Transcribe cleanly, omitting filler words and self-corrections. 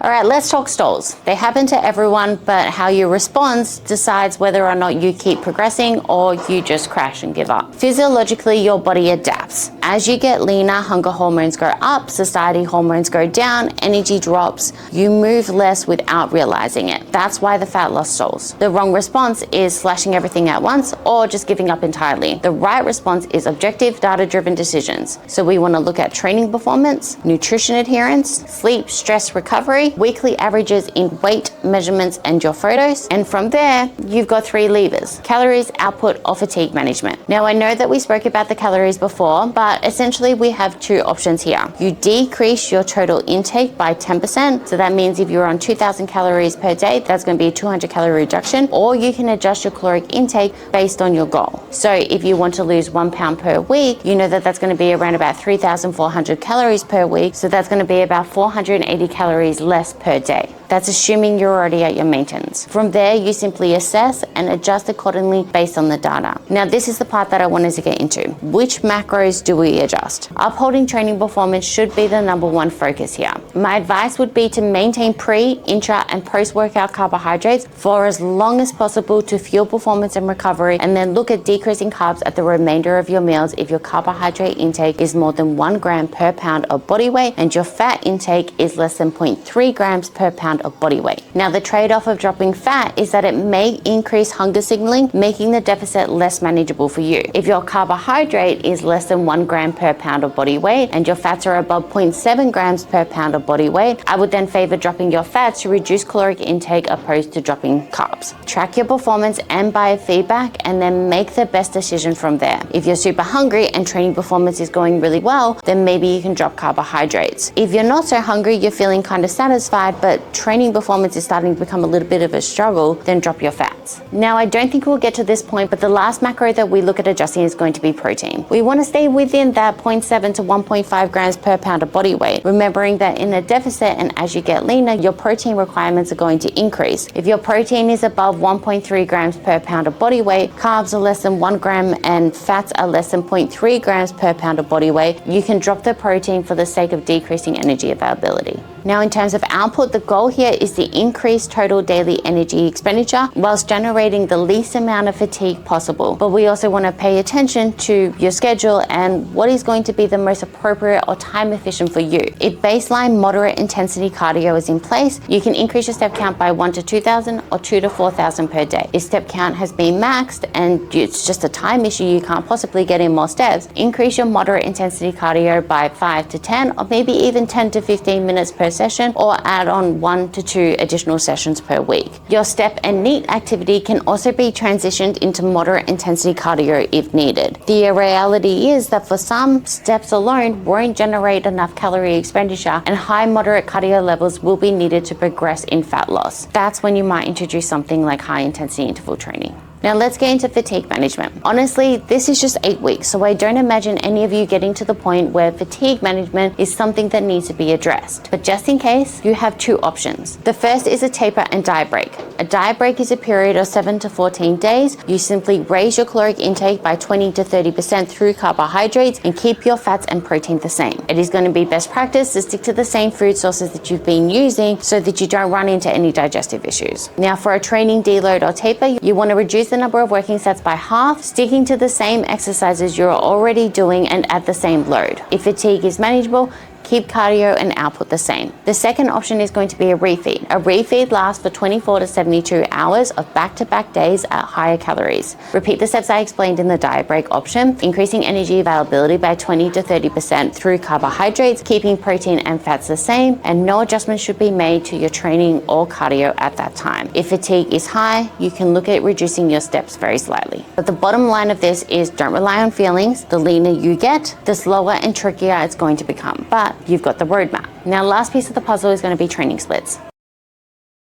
All right, let's talk stalls. They happen to everyone, but how you respond decides whether or not you keep progressing or you just crash and give up. Physiologically, your body adapts. As you get leaner, hunger hormones go up, satiety hormones go down, energy drops, you move less without realizing it. That's why the fat loss stalls. The wrong response is slashing everything at once or just giving up entirely. The right response is objective, data-driven decisions. So we want to look at training performance, nutrition adherence, sleep, stress recovery, weekly averages in weight measurements and your photos. And from there, you've got 3 levers: calories, output, or fatigue management. Now, I know that we spoke about the calories before, but essentially we have 2 options here. You decrease your total intake by 10%. So that means if you're on 2,000 calories per day, that's going to be a 200 calorie reduction, or you can adjust your caloric intake based on your goal. So if you want to lose 1 pound per week, you know that that's going to be around about 3,400 calories per week. So that's going to be about 480 calories less per day. That's assuming you're already at your maintenance. From there, you simply assess and adjust accordingly based on the data. Now, this is the part that I wanted to get into. Which macros do we adjust? Upholding training performance should be the number 1 focus here. My advice would be to maintain pre, intra, and post-workout carbohydrates for as long as possible to fuel performance and recovery, and then look at decreasing carbs at the remainder of your meals if your carbohydrate intake is more than 1 gram per pound of body weight and your fat intake is less than 0.3 grams per pound of body weight. Now, the trade-off of dropping fat is that it may increase hunger signaling, making the deficit less manageable for you. If your carbohydrate is less than 1 gram per pound of body weight and your fats are above 0.7 grams per pound of body weight, I would then favor dropping your fats to reduce caloric intake opposed to dropping carbs. Track your performance and biofeedback and then make the best decision from there. If you're super hungry and training performance is going really well, then maybe you can drop carbohydrates. If you're not so hungry, you're feeling kind of satisfied, but training performance is starting to become a little bit of a struggle, then drop your fats. Now, I don't think we'll get to this point, but the last macro that we look at adjusting is going to be protein. We want to stay within that 0.7 to 1.5 grams per pound of body weight, remembering that in a deficit and as you get leaner, your protein requirements are going to increase. If your protein is above 1.3 grams per pound of body weight, carbs are less than 1 gram and fats are less than 0.3 grams per pound of body weight, you can drop the protein for the sake of decreasing energy availability. Now, in terms of output, the goal here is the increased total daily energy expenditure whilst generating the least amount of fatigue possible. But we also want to pay attention to your schedule and what is going to be the most appropriate or time efficient for you. If baseline moderate intensity cardio is in place, you can increase your step count by 1 to 2,000 or 2 to 4,000 per day. If step count has been maxed and it's just a time issue, you can't possibly get in more steps, increase your moderate intensity cardio by 5 to 10 or maybe even 10 to 15 minutes per session, or add on 1 to 2 additional sessions per week. Your step and NEAT activity can also be transitioned into moderate intensity cardio if needed. The reality is that for some, steps alone won't generate enough calorie expenditure and high moderate cardio levels will be needed to progress in fat loss. That's when you might introduce something like high intensity interval training. Now let's get into fatigue management. Honestly, this is just 8 weeks, so I don't imagine any of you getting to the point where fatigue management is something that needs to be addressed. But just in case, you have 2 options. The first is a taper and diet break. A diet break is a period of 7 to 14 days. You simply raise your caloric intake by 20 to 30% through carbohydrates and keep your fats and protein the same. It is going to be best practice to stick to the same food sources that you've been using so that you don't run into any digestive issues. Now, for a training deload or taper, you want to reduce the number of working sets by half, sticking to the same exercises you're already doing and at the same load. If fatigue is manageable, keep cardio and output the same. The second option is going to be a refeed. A refeed lasts for 24 to 72 hours of back-to-back days at higher calories. Repeat the steps I explained in the diet break option, increasing energy availability by 20 to 30% through carbohydrates, keeping protein and fats the same, and no adjustments should be made to your training or cardio at that time. If fatigue is high, you can look at reducing your steps very slightly. But the bottom line of this is don't rely on feelings. The leaner you get, the slower and trickier it's going to become. But you've got the roadmap. Now, last piece of the puzzle is going to be training splits.